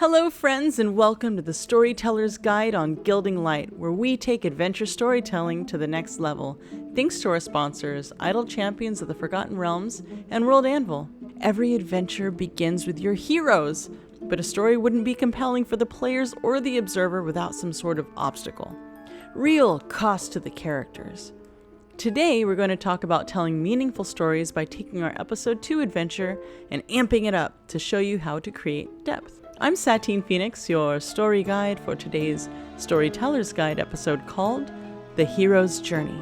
Hello friends, and welcome to the Storyteller's Guide on Gilding Light, where we take adventure storytelling to the next level. Thanks to our sponsors, Idle Champions of the Forgotten Realms and World Anvil. Every adventure begins with your heroes, but a story wouldn't be compelling for the players or the observer without some sort of obstacle. Real cost to the characters. Today we're going to talk about telling meaningful stories by taking our episode 2 adventure and amping it up to show you how to create depth. I'm Satine Phoenix, your story guide for today's Storyteller's Guide episode called The Hero's Journey.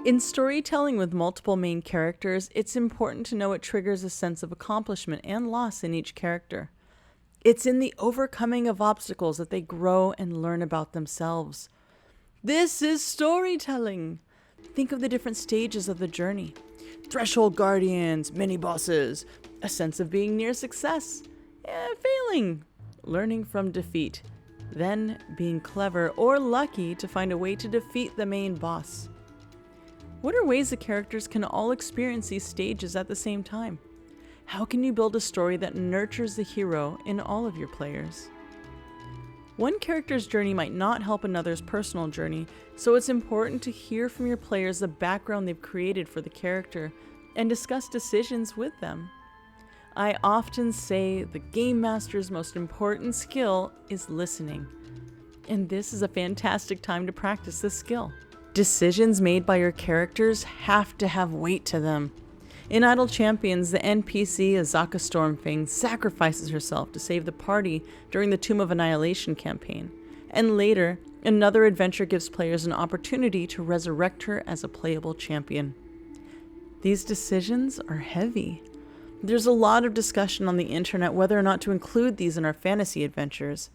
In storytelling with multiple main characters, it's important to know what triggers a sense of accomplishment and loss in each character. It's in the overcoming of obstacles that they grow and learn about themselves. This is storytelling! Think of the different stages of the journey. Threshold guardians, mini-bosses, a sense of being near success, failing, learning from defeat, then being clever or lucky to find a way to defeat the main boss. What are ways the characters can all experience these stages at the same time? How can you build a story that nurtures the hero in all of your players? One character's journey might not help another's personal journey, so it's important to hear from your players the background they've created for the character and discuss decisions with them. I often say the game master's most important skill is listening, and this is a fantastic time to practice this skill. Decisions made by your characters have to have weight to them. In Idle Champions, the NPC Azaka Stormfang sacrifices herself to save the party during the Tomb of Annihilation campaign, and later, another adventure gives players an opportunity to resurrect her as a playable champion. These decisions are heavy. There's a lot of discussion on the internet whether or not to include these in our fantasy adventures.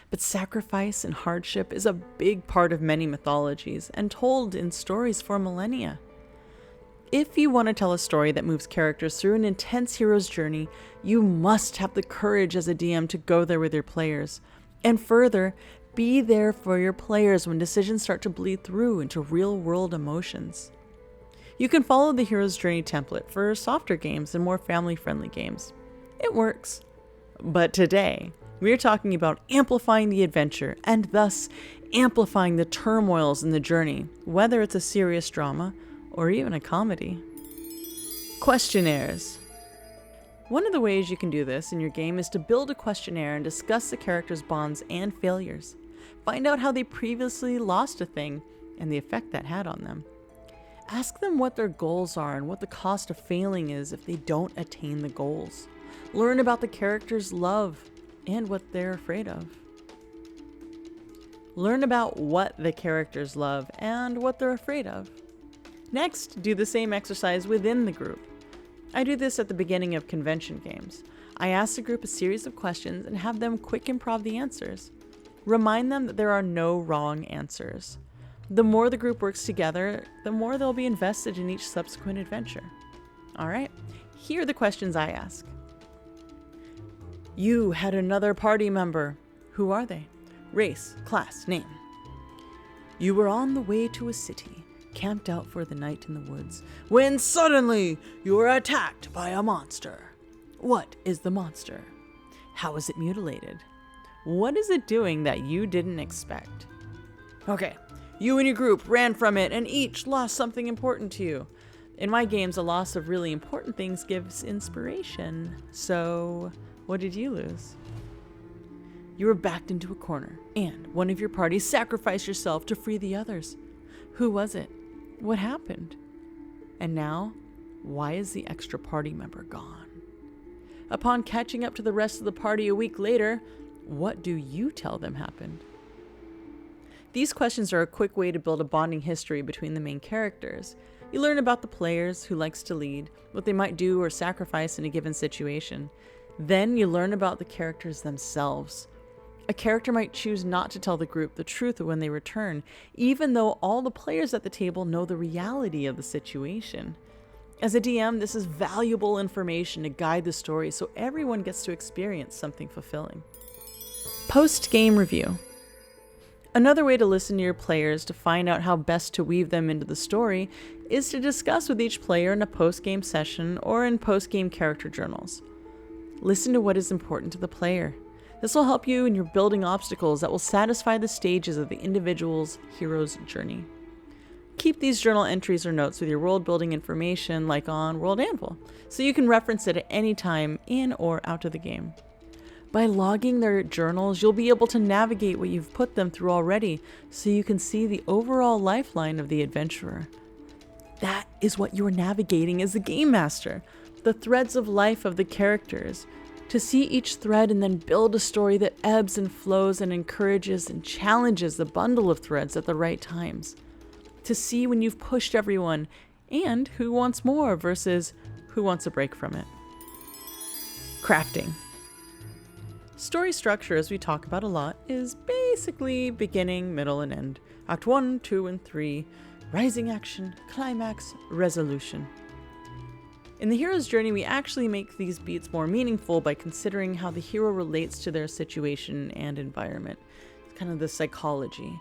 But sacrifice and hardship is a big part of many mythologies and told in stories for millennia. If you want to tell a story that moves characters through an intense hero's journey, you must have the courage as a DM to go there with your players. And further, be there for your players when decisions start to bleed through into real-world emotions. You can follow the hero's journey template for softer games and more family-friendly games. It works. But today, we are talking about amplifying the adventure and thus amplifying the turmoils in the journey, whether it's a serious drama or even a comedy. Questionnaires. One of the ways you can do this in your game is to build a questionnaire and discuss the characters' bonds and failures. Find out how they previously lost a thing and the effect that had on them. Ask them what their goals are and what the cost of failing is if they don't attain the goals. Learn about the characters' love and what they're afraid of. Learn about what the characters love and what they're afraid of. Next, do the same exercise within the group. I do this at the beginning of convention games. I ask the group a series of questions and have them quick improv the answers. Remind them that there are no wrong answers. The more the group works together, the more they'll be invested in each subsequent adventure. All right, here are the questions I ask. You had another party member. Who are they? Race, class, name. You were on the way to a city, camped out for the night in the woods, when suddenly you were attacked by a monster. What is the monster? How is it mutilated? What is it doing that you didn't expect? Okay, you and your group ran from it and each lost something important to you. In my games, a loss of really important things gives inspiration. So, what did you lose? You were backed into a corner, and one of your party sacrificed yourself to free the others. Who was it? What happened? And now, why is the extra party member gone? Upon catching up to the rest of the party a week later, what do you tell them happened? These questions are a quick way to build a bonding history between the main characters. You learn about the players, who likes to lead, what they might do or sacrifice in a given situation. Then you learn about the characters themselves. A character might choose not to tell the group the truth when they return, even though all the players at the table know the reality of the situation. As a DM, this is valuable information to guide the story so everyone gets to experience something fulfilling. Post-game review. Another way to listen to your players to find out how best to weave them into the story is to discuss with each player in a post-game session or in post-game character journals. Listen to what is important to the player. This will help you in your building obstacles that will satisfy the stages of the individual's hero's journey. Keep these journal entries or notes with your world building information like on World Anvil, so you can reference it at any time in or out of the game. By logging their journals, you'll be able to navigate what you've put them through already, so you can see the overall lifeline of the adventurer. That is what you're navigating as the game master, the threads of life of the characters. To see each thread and then build a story that ebbs and flows and encourages and challenges the bundle of threads at the right times. To see when you've pushed everyone and who wants more versus who wants a break from it. Crafting. Story structure, as we talk about a lot, is basically beginning, middle, and end. Act 1, 2, and 3, rising action, climax, resolution. In the hero's journey, we actually make these beats more meaningful by considering how the hero relates to their situation and environment. It's kind of the psychology.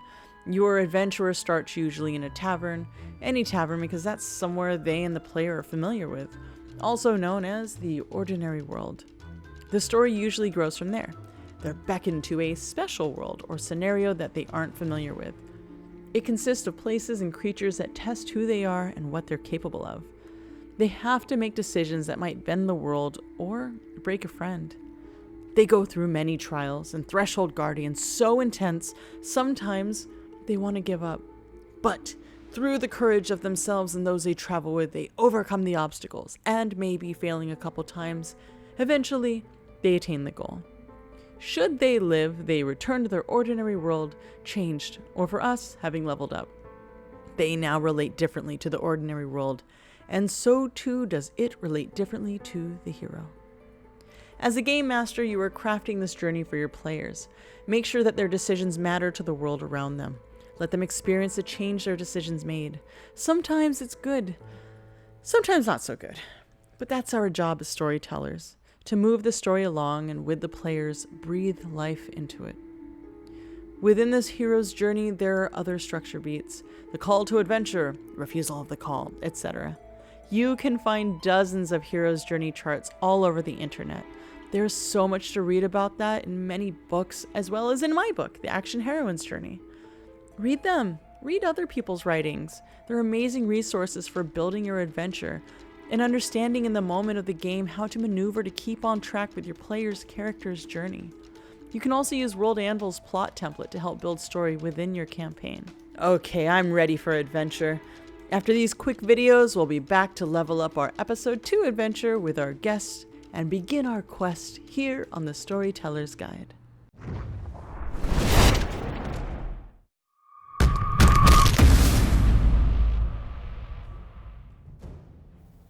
Your adventurer starts usually in a tavern, any tavern because that's somewhere they and the player are familiar with, also known as the ordinary world. The story usually grows from there. They're beckoned to a special world or scenario that they aren't familiar with. It consists of places and creatures that test who they are and what they're capable of. They have to make decisions that might bend the world or break a friend. They go through many trials and threshold guardians so intense, sometimes they want to give up. But through the courage of themselves and those they travel with, they overcome the obstacles, and maybe failing a couple times, eventually they attain the goal. Should they live, they return to their ordinary world, changed, or for us, having leveled up. They now relate differently to the ordinary world, and so too does it relate differently to the hero. As a game master, you are crafting this journey for your players. Make sure that their decisions matter to the world around them. Let them experience the change their decisions made. Sometimes it's good, sometimes not so good. But that's our job as storytellers, to move the story along and with the players, breathe life into it. Within this hero's journey, there are other structure beats, the call to adventure, refusal of the call, etc. You can find dozens of hero's journey charts all over the internet. There's so much to read about that in many books, as well as in my book, The Action Heroine's Journey. Read them. Read other people's writings. They're amazing resources for building your adventure and understanding in the moment of the game how to maneuver to keep on track with your player's character's journey. You can also use World Anvil's plot template to help build story within your campaign. Okay, I'm ready for adventure. After these quick videos, we'll be back to level up our episode 2 adventure with our guests and begin our quest here on the Storyteller's Guide.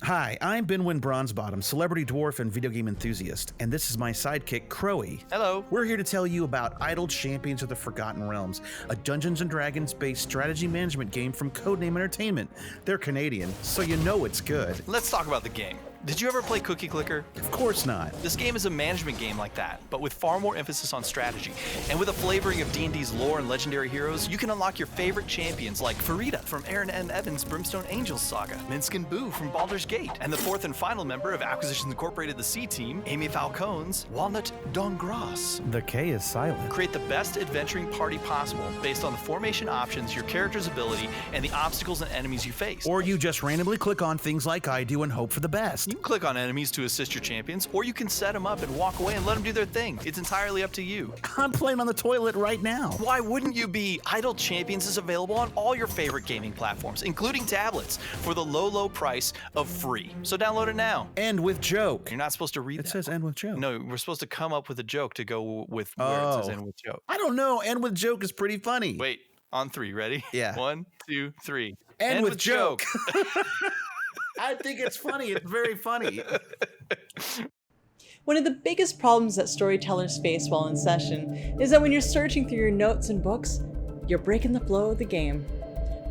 Hi, I'm Benwin Bronzebottom, celebrity dwarf and video game enthusiast, and this is my sidekick, Crowy. Hello. We're here to tell you about Idle Champions of the Forgotten Realms, a Dungeons & Dragons-based strategy management game from Codename Entertainment. They're Canadian, so you know it's good. Let's talk about the game. Did you ever play Cookie Clicker? Of course not. This game is a management game like that, but with far more emphasis on strategy. And with a flavoring of D&D's lore and legendary heroes, you can unlock your favorite champions like Farida from Aaron and Evan's Brimstone Angels saga, Minsk and Boo from Baldur's Gate, and the fourth and final member of Acquisitions Incorporated the C-Team, Amy Falcone's Walnut Dongras. The K is silent. Create the best adventuring party possible based on the formation options, your character's ability, and the obstacles and enemies you face. Or you just randomly click on things like I do and hope for the best. You can click on enemies to assist your champions, or you can set them up and walk away and let them do their thing. It's entirely up to you. I'm playing on the toilet right now. Why wouldn't you be? Idle Champions is available on all your favorite gaming platforms, including tablets, for the low, low price of free. So download it now. End with joke. You're not supposed to read It that. says end with joke. No, we're supposed to come up with a joke to go with where it says end with joke. I don't know. End with joke is pretty funny. Wait, on 3, ready? Yeah. 1, 2, 3. End with joke. I think it's funny. It's very funny. One of the biggest problems that storytellers face while in session is that when you're searching through your notes and books, you're breaking the flow of the game.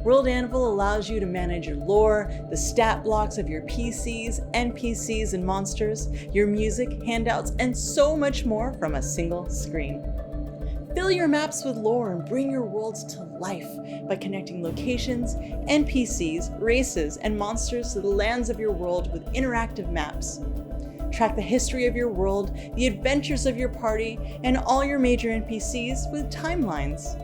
World Anvil allows you to manage your lore, the stat blocks of your PCs, NPCs, and monsters, your music, handouts, and so much more from a single screen. Fill your maps with lore and bring your worlds to life by connecting locations, NPCs, races, and monsters to the lands of your world with interactive maps. Track the history of your world, the adventures of your party, and all your major NPCs with timelines.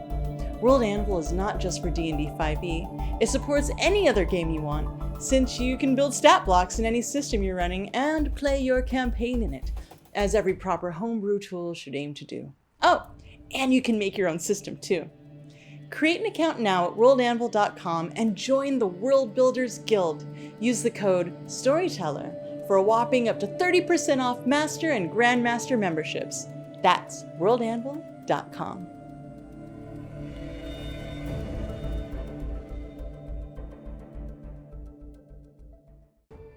World Anvil is not just for D&D 5e, it supports any other game you want, since you can build stat blocks in any system you're running and play your campaign in it, as every proper homebrew tool should aim to do. Oh, and you can make your own system too. Create an account now at worldanvil.com and join the World Builders Guild. Use the code Storyteller for a whopping up to 30% off Master and Grandmaster memberships. That's worldanvil.com.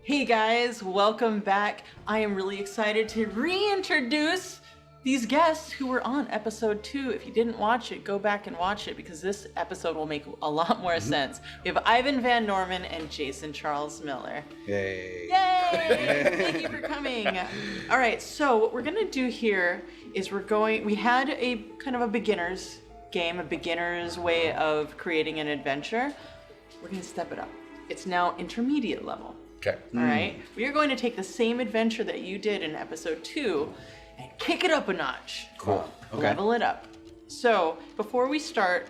Hey guys, welcome back. I am really excited to reintroduce these guests who were on episode 2. If you didn't watch it, go back and watch it because this episode will make a lot more sense. We have Ivan Van Norman and Jason Charles Miller. Yay. Yay! Thank you for coming. All right, so what we're gonna do here is we had a kind of a beginner's game, a beginner's way of creating an adventure. We're gonna step it up. It's now intermediate level. Okay. All right. We are going to take the same adventure that you did in episode 2 and kick it up a notch. Cool. Okay. Level it up. So before we start,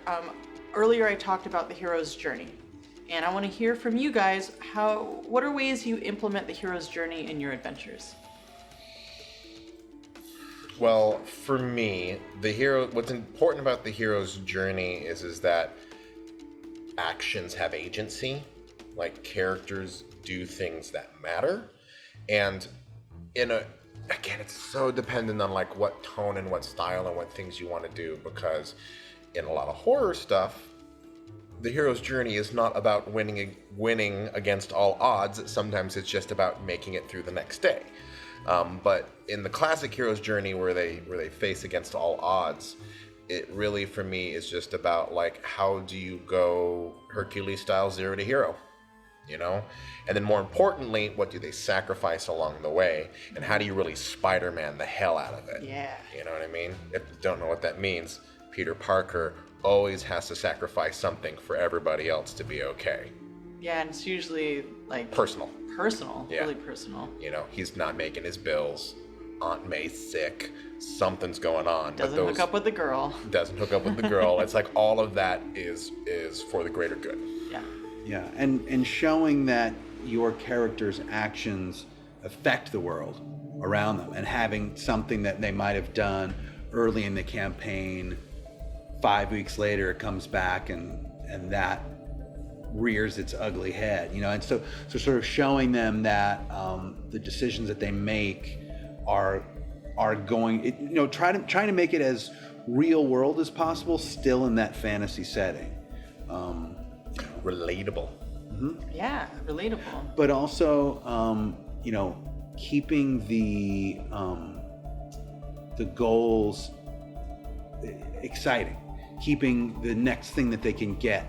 earlier I talked about the hero's journey, and I want to hear from you guys. What are ways you implement the hero's journey in your adventures? Well, for me, what's important about the hero's journey is that actions have agency, like characters do things that matter, and again, it's so dependent on like what tone and what style and what things you want to do, because in a lot of horror stuff, the hero's journey is not about winning against all odds. Sometimes it's just about making it through the next day. But in the classic hero's journey where they face against all odds, it really for me is just about like, how do you go Hercules style 0 to hero? And then more importantly, what do they sacrifice along the way, and how do you really Spider-Man the hell out of it? Yeah. You know what I mean? If you don't know what that means, Peter Parker always has to sacrifice something for everybody else to be okay. Yeah, and it's usually like Personal. Yeah. Really personal. He's not making his bills. Aunt May's sick. Something's going on. Doesn't hook up with the girl. It's like all of that is for the greater good. Yeah. Yeah, and showing that your character's actions affect the world around them, and having something that they might have done early in the campaign, 5 weeks later it comes back and that rears its ugly head, and so sort of showing them that the decisions that they make are going, trying to make it as real world as possible, still in that fantasy setting. Relatable. Mm-hmm. Yeah, relatable. But also, keeping the goals exciting, keeping the next thing that they can get,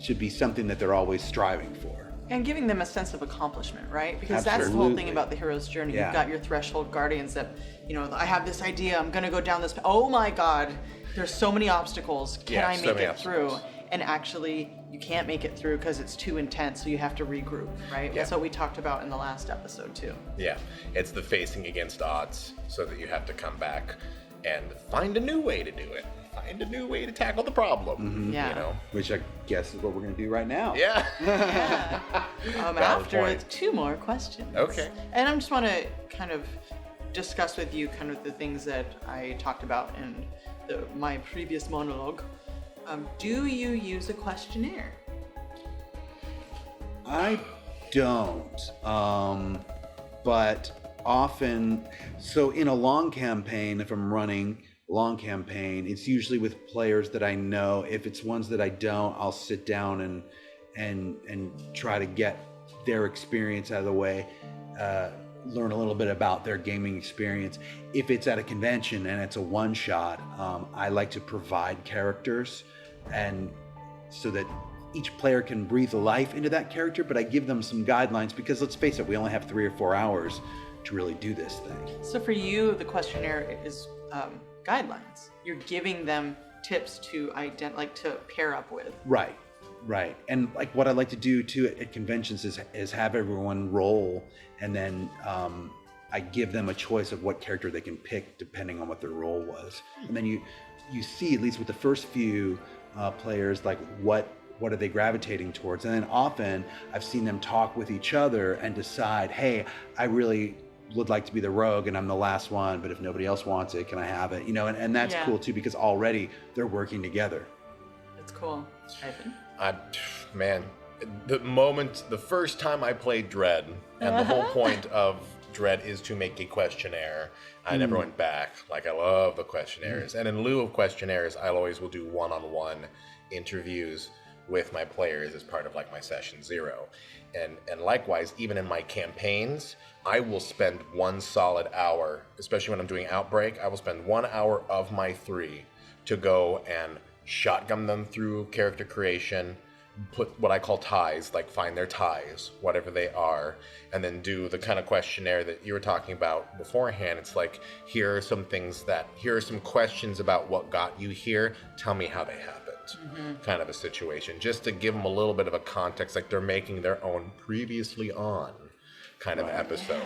should be something that they're always striving for. And giving them a sense of accomplishment, right? Because that's the whole thing about the hero's journey. Yeah. You've got your threshold guardians that, I have this idea, I'm going to go down this. Oh my God, there's so many obstacles. Can I make it through? And actually, you can't make it through because it's too intense, so you have to regroup, right? Yeah. That's what we talked about in the last episode, too. Yeah, it's the facing against odds, so that you have to come back and find a new way to do it. Find a new way to tackle the problem. Mm-hmm. Yeah. Which I guess is what we're going to do right now. Yeah. Yeah. After point. 2 more questions. Okay. And I just want to kind of discuss with you kind of the things that I talked about in my previous monologue. Do you use a questionnaire? I don't, but often, so in a long campaign, if I'm running a long campaign, it's usually with players that I know. If it's ones that I don't, I'll sit down and try to get their experience out of the way, learn a little bit about their gaming experience. If it's at a convention and it's a one-shot, I like to provide characters and so that each player can breathe life into that character, but I give them some guidelines because let's face it, we only have 3 or 4 hours to really do this thing. So for you, the questionnaire is guidelines. You're giving them tips to to pair up with. Right. And like what I like to do too at conventions is have everyone roll, and then I give them a choice of what character they can pick depending on what their role was. And then you see, at least with the first few players, like what are they gravitating towards? And then often I've seen them talk with each other and decide, hey, I really would like to be the rogue and I'm the last one, but if nobody else wants it, can I have it? And that's cool too, because already they're working together. That's cool. Ivan? The first time I played Dread, and the whole point of Dread is to make a questionnaire, I never went back. Like, I love the questionnaires. And in lieu of questionnaires, I always will do one-on-one interviews with my players as part of like my session 0. And likewise, even in my campaigns, I will spend 1 solid hour, especially when I'm doing Outbreak, I will spend 1 hour of my 3 to go and shotgun them through character creation, put what I call ties, like find their ties, whatever they are, and then do the kind of questionnaire that you were talking about beforehand. It's like, here are some questions about what got you here, tell me how they happened. Kind of a situation, just to give them a little bit of a context, like they're making their own previously on kind of episode,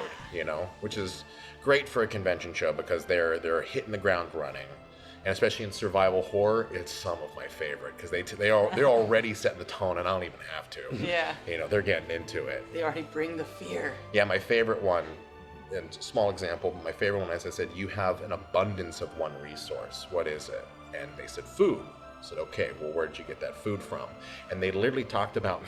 which is great for a convention show because they're hitting the ground running. And especially in survival horror, it's some of my favorite because they're already setting the tone, and I don't even have to. Yeah. They're getting into it. They already bring the fear. Yeah, my favorite one, and small example, my favorite one, as I said, you have an abundance of one resource. What is it? And they said food. I said, okay, well, where'd you get that food from? And they literally talked about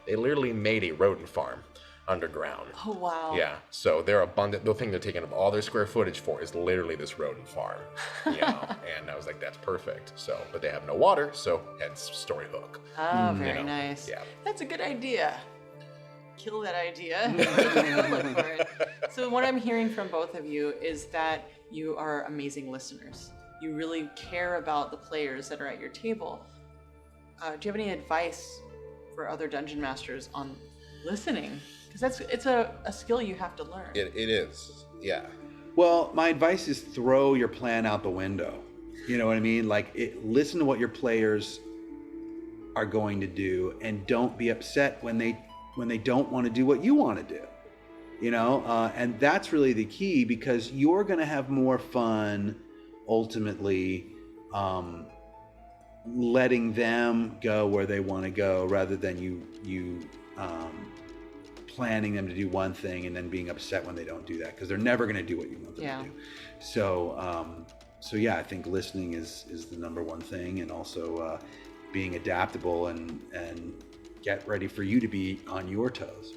they literally made a rodent farm underground. Oh, wow. Yeah, so they're abundant. The thing they're taking up all their square footage for is literally this rodent farm, and I was like, that's perfect. So, but they have no water, so hence story hook. Oh, very nice. Yeah. That's a good idea. Kill that idea. Look for it. So what I'm hearing from both of you is that you are amazing listeners. You really care about the players that are at your table. Do you have any advice for other dungeon masters on listening? Because it's a skill you have to learn. It is, yeah. Well, my advice is throw your plan out the window. You know what I mean? Like, listen to what your players are going to do, and don't be upset when they don't want to do what you want to do. And that's really the key, because you're going to have more fun ultimately letting them go where they want to go, rather than you planning them to do one thing and then being upset when they don't do that, because they're never going to do what you want them to do. So yeah, I think listening is the number one thing, and also being adaptable and get ready for you to be on your toes.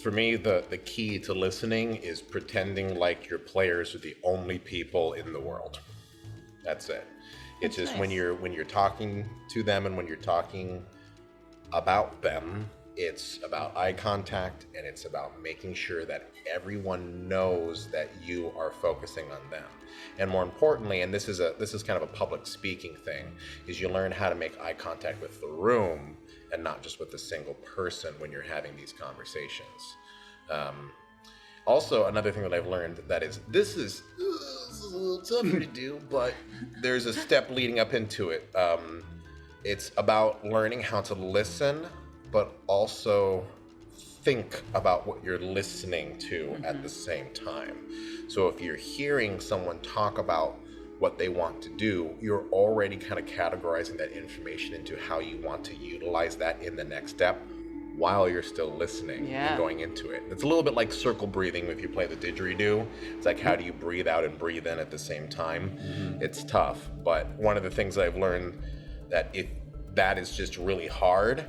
For me, the key to listening is pretending like your players are the only people in the world. That's it. It's just nice. when you're talking to them and when you're talking about them, it's about eye contact, and it's about making sure that everyone knows that you are focusing on them. And more importantly, and this is kind of a public speaking thing, is you learn how to make eye contact with the room and not just with a single person when you're having these conversations. Also, another thing that I've learned this is a little tougher to do, but there's a step leading up into it. It's about learning how to listen, but also think about what you're listening to at the same time. So if you're hearing someone talk about what they want to do, you're already kind of categorizing that information into how you want to utilize that in the next step while you're still listening and going into it. It's a little bit like circle breathing if you play the didgeridoo. It's like, how do you breathe out and breathe in at the same time? It's tough, but one of the things that I've learned, that if that is just really hard,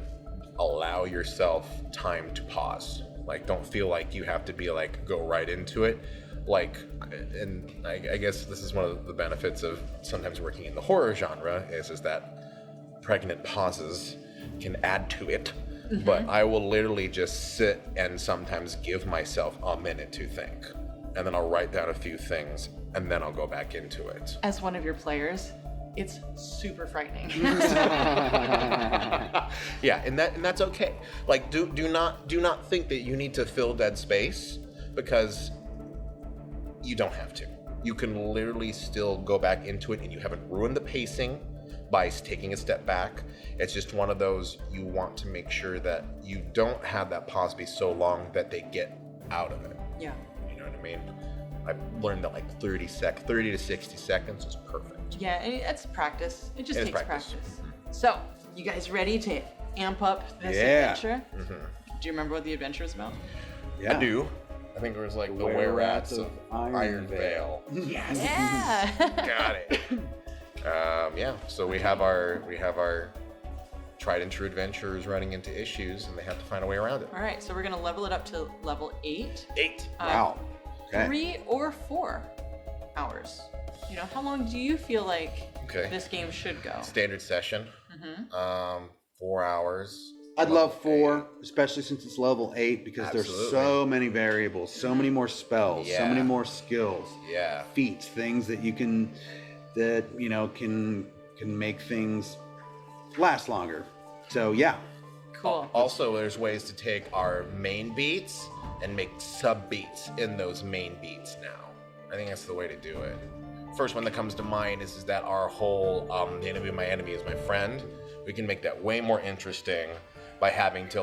allow yourself time to pause. Like, don't feel like you have to be like, go right into it. Like, and I guess this is one of the benefits of sometimes working in the horror genre is that pregnant pauses can add to it. But I will literally just sit and sometimes give myself a minute to think. And then I'll write down a few things, and then I'll go back into it. As one of your players, it's super frightening. Yeah, and that's okay. Like, do not think that you need to fill dead space, because you don't have to. You can literally still go back into it, and you haven't ruined the pacing by taking a step back. It's just one of those, you want to make sure that you don't have that pause be so long that they get out of it. Yeah. You know what I mean? I've learned that like 30 to 60 seconds is perfect. Yeah, and it's practice. It just It is takes practice. practice. So, you guys ready to amp up this Yeah. adventure? Do you remember what the adventure was about? Yeah. I do. I think it was like the Were-Rats of Iron Vale. Yes. Yeah. Got it. Yeah. So we have our tried and true adventurers running into issues, and they have to find a way around it. All right, so we're gonna level it up to level 8. 8. Wow. Okay. 3 or 4 hours. You know, how long do you feel like Okay. this game should go? Standard session. 4 hours. I'd love Level 4, especially since it's level 8, because there's Absolutely. so many variables, so many more spells, so Yeah. many more skills, Yeah. feats, things that you can make things last longer. So yeah. Cool. Also, there's ways to take our main beats and make sub beats in those main beats now. I think that's the way to do it. First one that comes to mind is that our whole the enemy of my enemy is my friend. We can make that way more interesting by having to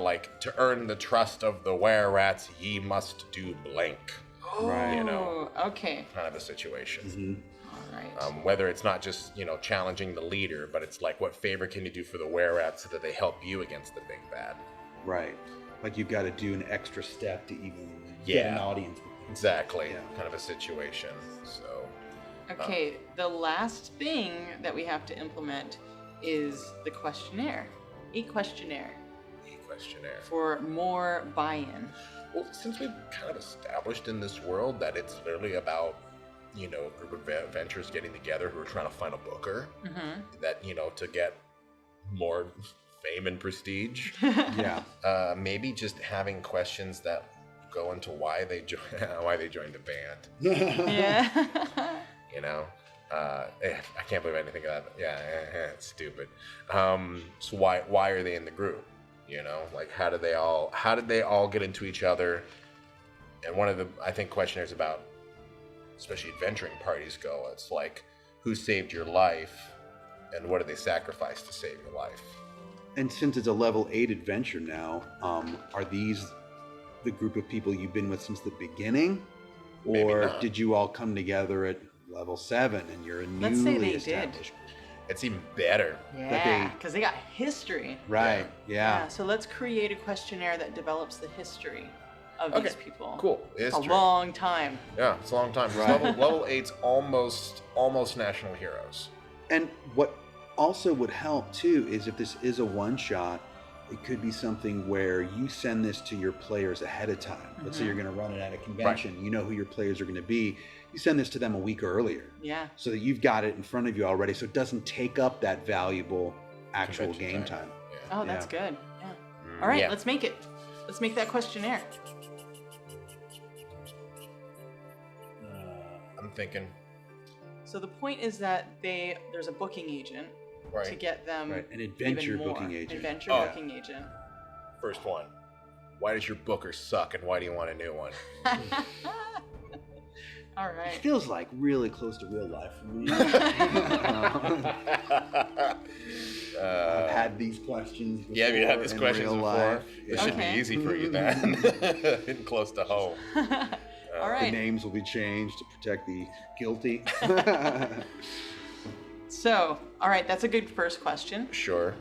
earn the trust of the Were-Rats, ye must do blank. Right. You know, Oh, okay. kind of a situation. All right. Whether it's not just, challenging the leader, but it's like, what favor can you do for the Were-Rats so that they help you against the big bad? Right. Like you've got to do an extra step to even get Yeah. an audience with them. Exactly. Yeah. Kind of a situation. So, Okay, the last thing that we have to implement is the questionnaire. A questionnaire questionnaire. for more buy-in. Well, since we've kind of established in this world that it's literally about, a group of adventurers getting together who are trying to find a booker, that, to get more fame and prestige, Yeah. maybe just having questions that go into why they joined the band. Yeah. I can't believe anything of that. Yeah, it's stupid. So why are they in the group? Like how did they all get into each other? And one of the, I think, questionnaires about, especially adventuring parties go, it's like, who saved your life and what did they sacrifice to save your life? And since it's a level 8 adventure now, are these the group of people you've been with since the beginning? Maybe Or not. did you all come together at level 7 and you're a Let's say newly they did. established? It's even better. Yeah, because they got history. Right. Yeah. So let's create a questionnaire that develops the history of these people. Cool. It's A true. long time. Yeah, it's a long time. Right. Level 8's almost national heroes. And what also would help too is if this is a one-shot, it could be something where you send this to your players ahead of time. Let's say you're going to run it at a convention. You know who your players are going to be. You send this to them a week earlier. Yeah. So that you've got it in front of you already, so it doesn't take up that valuable actual Convention game time. time. Yeah. Oh, that's Yeah. good. Yeah. All right, yeah. let's make it. Let's make that questionnaire. I'm thinking. So the point is that there's a booking agent to Right. get them Right, an adventure even more. booking agent. Adventure Oh. booking agent. First one. Why does your booker suck and why do you want a new one? All It right. feels like really close to real life for me. I've had these questions before. Yeah, you had these in questions real before. life. This Yeah. should Okay. be easy for you then. Getting close to home. All The right. names will be changed to protect the guilty. So, all right, that's a good first question. Sure.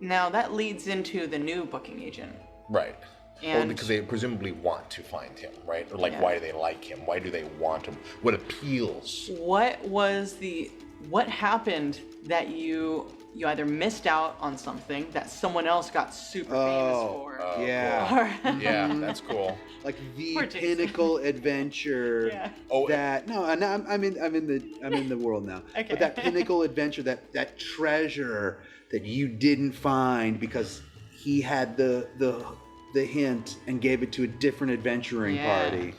Now that leads into the new booking agent. Right. Well, And because they presumably want to find him, right? Or like, Yeah. why do they like him? Why do they want him? What appeals? what happened that you either missed out on something that someone else got super famous for? yeah. Or- Yeah, that's cool. Like the Poor Jason. pinnacle adventure Yeah. Oh, that I'm in the world now. Okay. But that pinnacle adventure, that treasure that you didn't find because he had the hint and gave it to a different adventuring Yeah. party.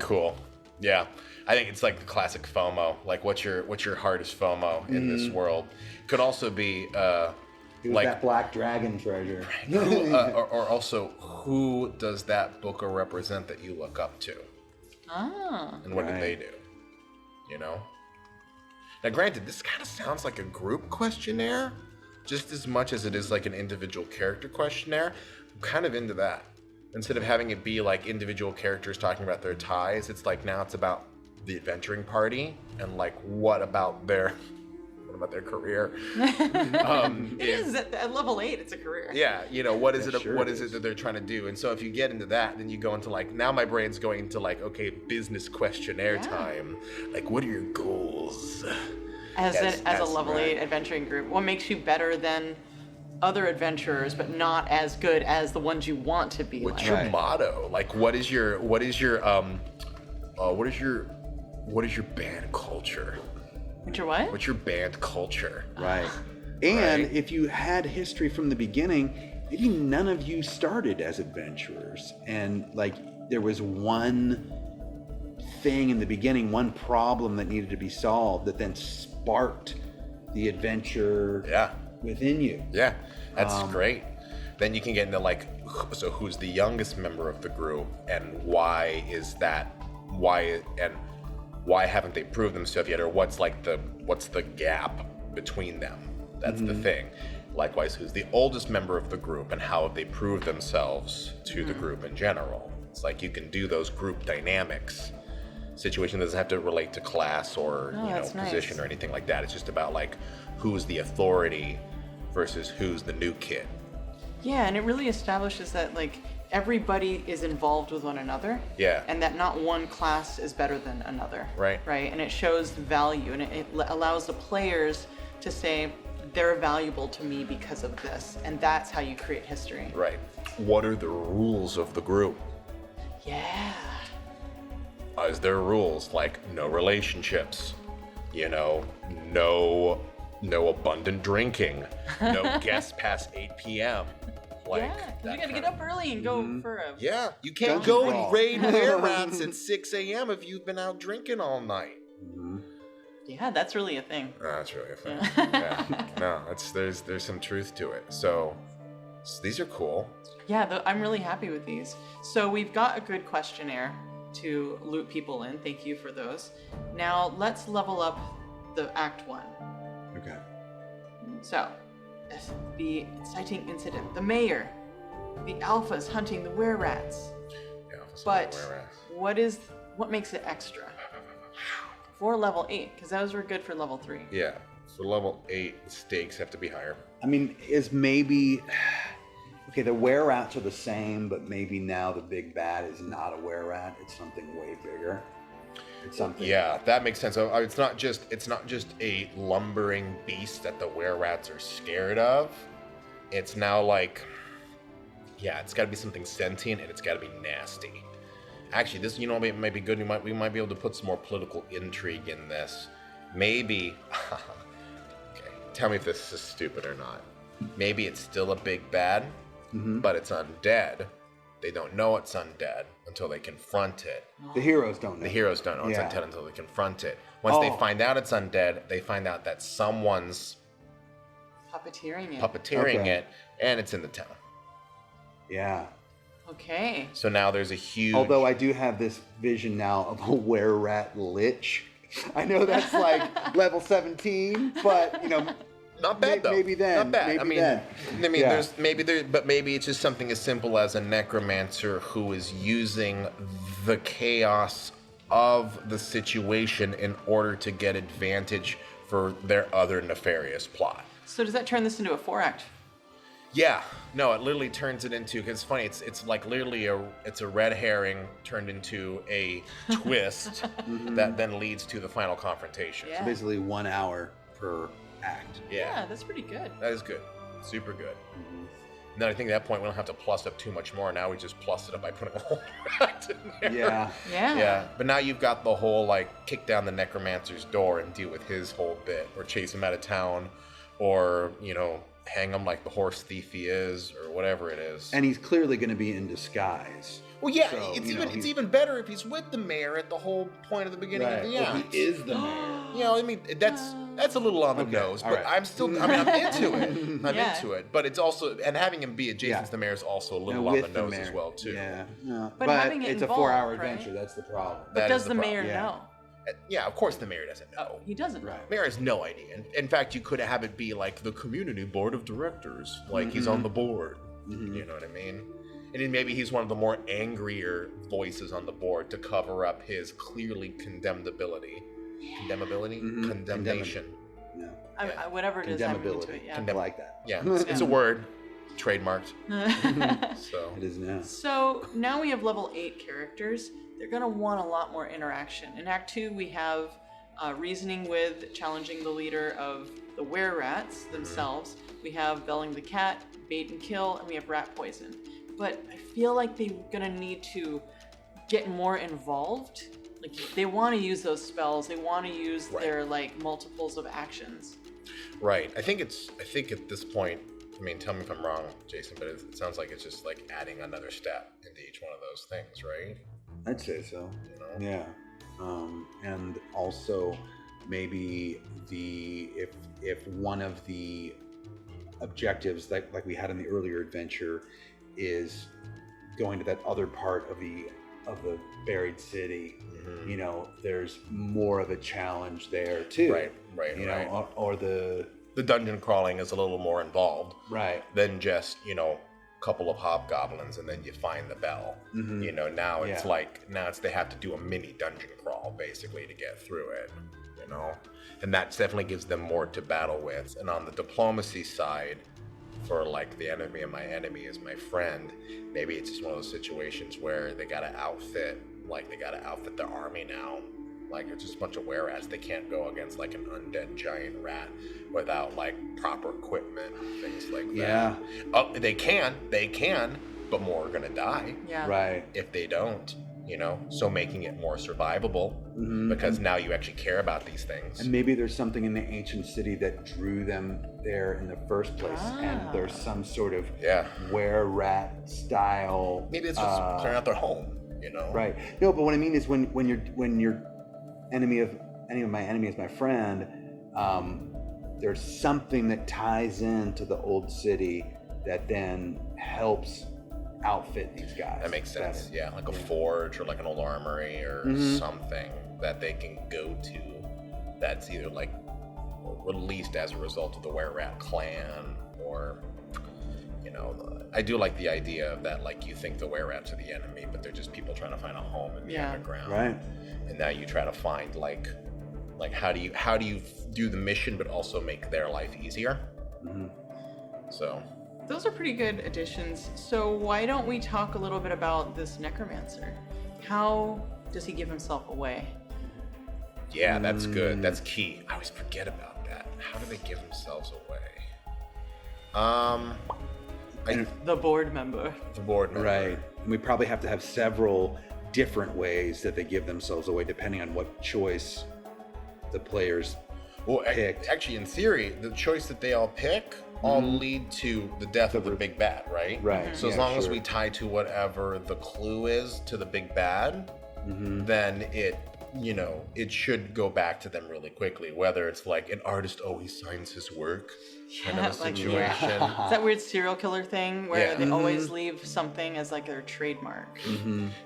Cool. Yeah, I think it's like the classic FOMO. Like, what's your hardest FOMO in this world? Could also be It was like that black dragon treasure. who, or also who does that booker represent that you look up to, and what did they do? You know. Now, granted, this kind of sounds like a group questionnaire, just as much as it is like an individual character questionnaire. I'm kind of into that. Instead of having it be like individual characters talking about their ties, it's like now it's about the adventuring party and like what about their career. It is at level 8. It's a career. Yeah, you know, what is it? sure What it is is. it that they're trying to do? And so if you get into that, then you go into like, now my brain's going into like, okay, business questionnaire time. Like, what are your goals? As a level right. 8 adventuring group, what makes you better than other adventurers, but not as good as the ones you want to be? What's like? your motto? Like, what is your band culture? What's your what? What's your band culture? Right. And Right. if you had history from the beginning, maybe none of you started as adventurers. And like there was one thing in the beginning, one problem that needed to be solved that then sparked the adventure Yeah. within you. Yeah, that's great. Then you can get into like, so who's the youngest member of the group, and why is that? Why haven't they proved themselves yet, or what's the gap between them? That's the thing. Likewise, who's the oldest member of the group, and how have they proved themselves to the group in general? It's like you can do those group dynamics. Situation doesn't have to relate to class or that's nice. position or anything like that. It's just about like who's the authority versus who's the new kid. Yeah, and it really establishes that like everybody is involved with one another. Yeah. And that not one class is better than another. Right. Right. And it shows value, and it allows the players to say they're valuable to me because of this, and that's how you create history. Right. What are the rules of the group? Yeah. Is there rules like no relationships, no abundant drinking, no guests past 8 p.m. Like Yeah, 'cause that you gotta kind get of- up early and go for a. Yeah, you can't Dungeon go crawl. and raid were rats at 6 a.m. if you've been out drinking all night. Yeah, that's really a thing. That's really a thing. Yeah. No, there's some truth to it. So these are cool. Yeah, I'm really happy with these. So we've got a good questionnaire to loop people in. Thank you for those. Now let's level up the Act 1. Okay. So, the exciting incident, the mayor, the alphas hunting the were-rats. Yeah, But were-rats. what makes it extra? For level 8, because those were good for level 3. Yeah. So level 8 stakes have to be higher. I mean, is maybe okay, the were-rats are the same, but maybe now the big bad is not a were-rat, it's something way bigger. It's something. Yeah, that makes sense. So, it's not just a lumbering beast that the were-rats are scared of. It's now like, yeah, it's got to be something sentient, and it's got to be nasty. Actually, this, it might be good. We might be able to put some more political intrigue in this. Maybe. Okay, tell me if this is stupid or not. Maybe it's still a big bad, but it's undead. They don't know it's undead until they confront it. The heroes don't know. The heroes don't know it's Yeah. undead until they confront it. Once they find out it's undead, they find out that someone's Puppeteering it. puppeteering Okay. it, and it's in the town. Yeah. Okay. So now there's a huge. Although I do have this vision now of a were-rat lich. I know that's like level 17, but Not bad though. maybe then. Not bad. Maybe then. Yeah. but maybe it's just something as simple as a necromancer who is using the chaos of the situation in order to get advantage for their other nefarious plot. So does that turn this into a 4-act? Yeah, no, it literally turns it into, because it's funny, it's like literally it's a red herring turned into a twist that then leads to the final confrontation. Yeah. Basically 1 hour per act. Yeah, that's pretty good. That is good. Super good. And then I think at that point we don't have to plus up too much more. Now we just plus it up by putting a whole rat in there. Yeah. Yeah. Yeah, but now you've got the whole like kick down the necromancer's door and deal with his whole bit, or chase him out of town, or hang him like the horse thief he is, or whatever it is. And he's clearly going to be in disguise. Well, yeah, So, it's even better if he's with the mayor at the whole point of the beginning of the act. He is the mayor. You know, I mean, that's a little on the nose, but right. I'm into it. I'm Yeah. into it. But it's also, and having him be adjacent to the mayor is also a little on the nose as well, too. Yeah. No. But having it it's a involved, 4-hour right? adventure. That's the problem. But That does is the the mayor problem. know? Yeah, of course the mayor doesn't know. He doesn't know. Right. Mayor has no idea. In fact, you could have it be like the community board of directors, like he's on the board. You know what I mean? And then maybe he's one of the more angrier voices on the board to cover up his clearly condemnability. Condemnation. Yeah. Whatever it is, I'm into Condemnability. it. Yeah. I like that. Yeah, it's a word, trademarked. So It is now. So now we have level 8 characters. They're going to want a lot more interaction. In Act 2, we have reasoning with, challenging the leader of the were-rats themselves. We have belling the cat, bait and kill, and we have rat poison. But I feel like they're going to need to get more involved. Like, they want to use those spells. They want to use their, like, multiples of actions. right. I think at this point, I mean, tell me if I'm wrong, Jason, but it sounds like it's just like adding another step into each one of those things, right? I'd say so. You know? Yeah. And also maybe if one of the objectives like we had in the earlier adventure is going to that other part of the buried city, you know, there's more of a challenge there too. Right. You know, or the dungeon crawling is a little more involved. right. Than just, you know, a couple of hobgoblins and then you find the bell. You know, now it's they have to do a mini dungeon crawl basically to get through it, you know? And that definitely gives them more to battle with. And on the diplomacy side, for like the enemy of my enemy is my friend, maybe it's just one of those situations where they gotta outfit their army now. Like, it's just a bunch of were-rats. They can't go against like an undead giant rat without like proper equipment, things like that. Yeah. Oh, they can, but more are gonna die Yeah. Right. if they don't, you know? So making it more survivable, because now you actually care about these things. And maybe there's something in the ancient city that drew them there in the first place, and there's some sort of were-rat style. Maybe it's just clearing out their home, you know? Right. No, but what I mean is when you're enemy of my enemy is my friend, there's something that ties into the old city that then helps outfit these guys. That makes sense. better. Yeah, like a forge or like an old armory or something that they can go to that's either like released as a result of the were-rat clan, or, you know, I do like the idea of that, like, you think the were-rats are the enemy, but they're just people trying to find a home in the underground. Right. And now you try to find like how do you do the mission but also make their life easier? So Those are pretty good additions. So why don't we talk a little bit about this necromancer? How does he give himself away? yeah, that's good. That's key. I always forget about that. How do they give themselves away? The board member. The board member. Right. And we probably have to have several different ways that they give themselves away depending on what choice the players Well, picked. actually, in theory, the choice that they all pick all lead to the death of the big bad, right? Right. So as Yeah, long as sure. we tie to whatever the clue is to the big bad, then it, you know, it should go back to them really quickly. Whether it's like an artist always signs his work kind of a like, situation. It's that weird serial killer thing where Yeah. they always leave something as like their trademark.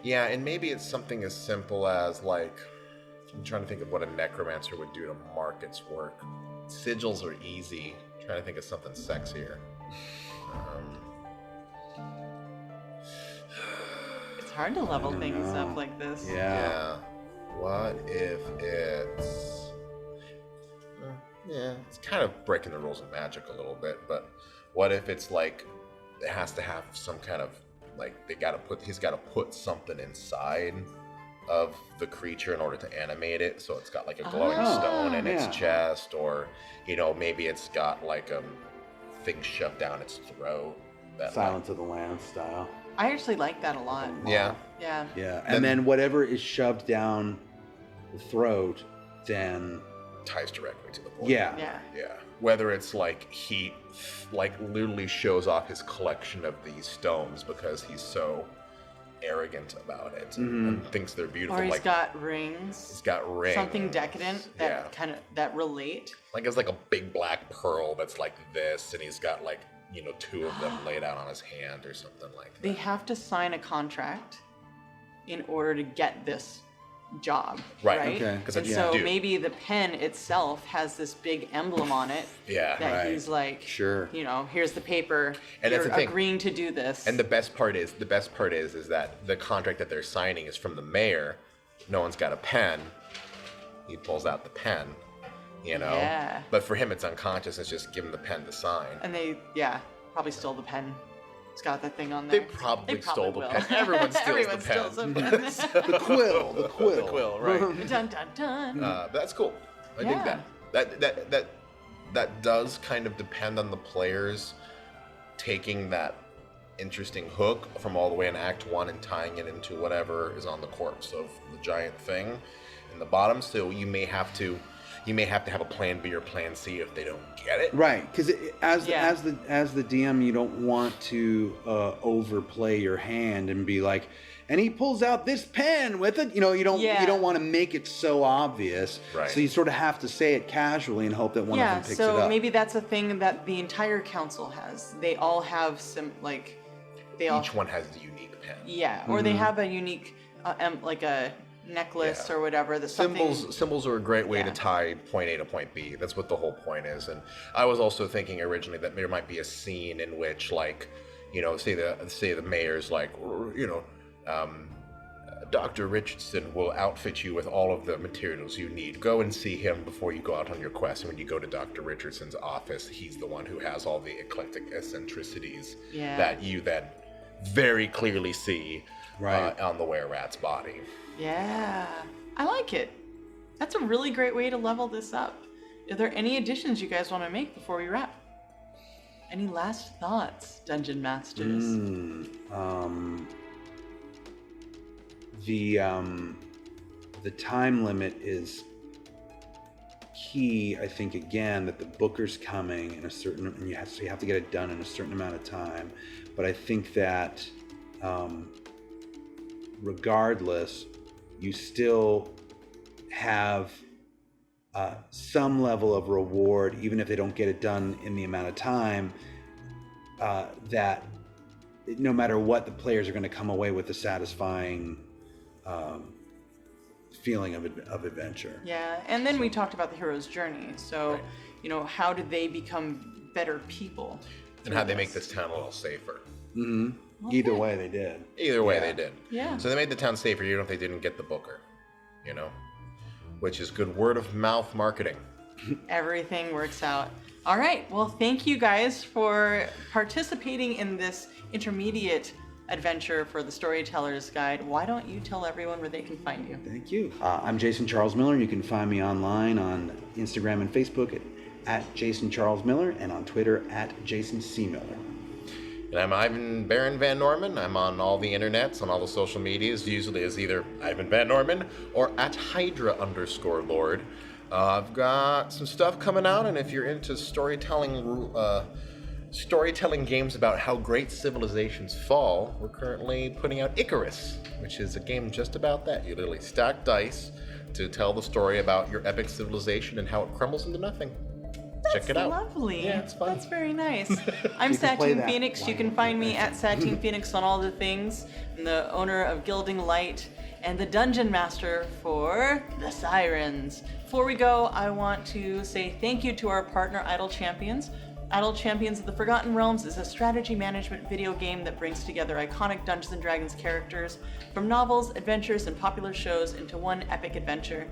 Yeah, and maybe it's something as simple as like, I'm trying to think of what a necromancer would do to mark its work. Sigils are easy. I'm trying to think of something sexier. It's hard to level things up like this. Yeah. What if it's... yeah, it's kind of breaking the rules of magic a little bit, but what if it's like, it has to have some kind of, like, he's got to put something inside of the creature in order to animate it, so it's got like a glowing stone in its chest, or, you know, maybe it's got like a thing shoved down its throat. That, Silence of the Lambs style. I actually like that a lot. Yeah. Yeah. Yeah. And then whatever is shoved down the throat, then ties directly to the point. yeah. Yeah. Yeah. whether it's like he like literally shows off his collection of these stones because he's so arrogant about it and thinks they're beautiful. Or he's like got rings. he's got rings. Something decadent that that relate. Like it's like a big black pearl that's like this, and he's got like, you know, 2 of them laid out on his hand or something like that. They have to sign a contract in order to get this job, right? Okay. And so maybe the pen itself has this big emblem on it. That he's like, sure, you know, here's the paper. And you're that's the thing. agreeing to do this. And the best part is that the contract that they're signing is from the mayor. No one's got a pen. He pulls out the pen, you know. Yeah. But for him, it's unconscious. It's just give him the pen to sign. And they, probably stole the pen. It's got that thing on They there. probably stole the will. pen. Everyone steals Everyone the pen. steals a pen. the quill. The quill, right? Dun dun dun. But that's cool. I dig that. That does kind of depend on the players taking that interesting hook from all the way in Act 1 and tying it into whatever is on the corpse of the giant thing in the bottom. So you may have to have a plan B or plan C if they don't get it. Right, because as the DM, you don't want to overplay your hand and be like, and he pulls out this pen with it. You know, you don't want to make it so obvious. Right. So you sort of have to say it casually and hope that one of them picks it up. So maybe that's a thing that the entire council has. They all have some Each one has a unique pen. Yeah, or they have a unique like a necklace or whatever. The Symbols are a great way to tie point A to point B. That's what the whole point is. And I was also thinking originally that there might be a scene in which, like, you know, say the mayor's like, you know, Dr. Richardson will outfit you with all of the materials you need. Go and see him before you go out on your quest. And when you go to Dr. Richardson's office, he's the one who has all the eclectic eccentricities that you then very clearly see on the were-rat's body. Yeah, I like it. That's a really great way to level this up. Are there any additions you guys want to make before we wrap? Any last thoughts, Dungeon Masters? The time limit is key. I think again that the booker's coming in a certain, and you have to get it done in a certain amount of time. But I think that regardless, you still have some level of reward, even if they don't get it done in the amount of time. That no matter what, the players are going to come away with a satisfying feeling of adventure. Yeah, and then we talked about the hero's journey. So, you know, how did they become better people? And how they make this town a little safer. Mm-hmm. Okay. Either way, they did. Either way, they did. Yeah. So they made the town safer, even if they didn't get the booker, you know, which is good word of mouth marketing. Everything works out. All right. Well, thank you guys for participating in this intermediate adventure for the Storyteller's Guide. Why don't you tell everyone where they can find you? Thank you. I'm Jason Charles Miller. You can find me online on Instagram and Facebook at Jason Charles Miller, and on Twitter at Jason C. Miller. And I'm Ivan Baron Van Norman. I'm on all the internets, on all the social medias, usually as either Ivan Van Norman or at Hydra_Lord. I've got some stuff coming out, and if you're into storytelling games about how great civilizations fall, we're currently putting out Icarus, which is a game just about that. You literally stack dice to tell the story about your epic civilization and how it crumbles into nothing. Check it out. That's lovely. Yeah, it's fun. That's very nice. I'm Satine Phoenix. You can find me at Satine Phoenix on all the things. I'm the owner of Gilding Light and the Dungeon Master for the Sirens. Before we go, I want to say thank you to our partner, Idle Champions. Idle Champions of the Forgotten Realms is a strategy management video game that brings together iconic Dungeons & Dragons characters from novels, adventures, and popular shows into one epic adventure.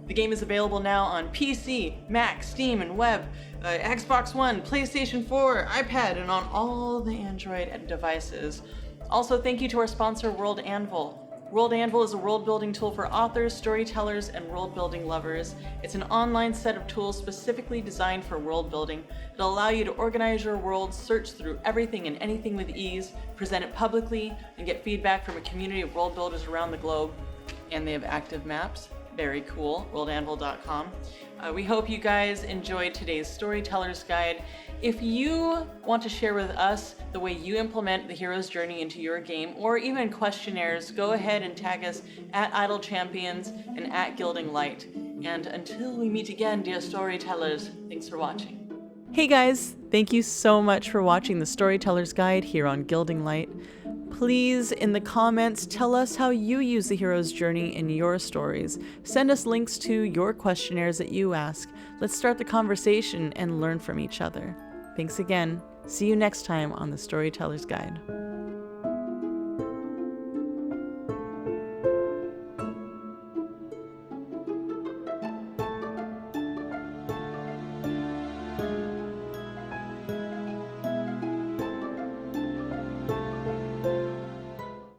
The game is available now on PC, Mac, Steam, and web, Xbox One, PlayStation 4, iPad, and on all the Android devices. Also, thank you to our sponsor, World Anvil. World Anvil is a world-building tool for authors, storytellers, and world-building lovers. It's an online set of tools specifically designed for world-building. It'll allow you to organize your world, search through everything and anything with ease, present it publicly, and get feedback from a community of world builders around the globe. And they have active maps Very cool, worldanvil.com. We hope you guys enjoyed today's Storyteller's Guide. If you want to share with us the way you implement the hero's journey into your game, or even questionnaires, go ahead and tag us at Idle Champions and at Gilding Light. And until we meet again, dear storytellers, thanks for watching. Hey guys, thank you so much for watching the Storyteller's Guide here on Gilding Light. Please, in the comments, tell us how you use the hero's journey in your stories. Send us links to your questionnaires that you ask. Let's start the conversation and learn from each other. Thanks again. See you next time on the Storyteller's Guide.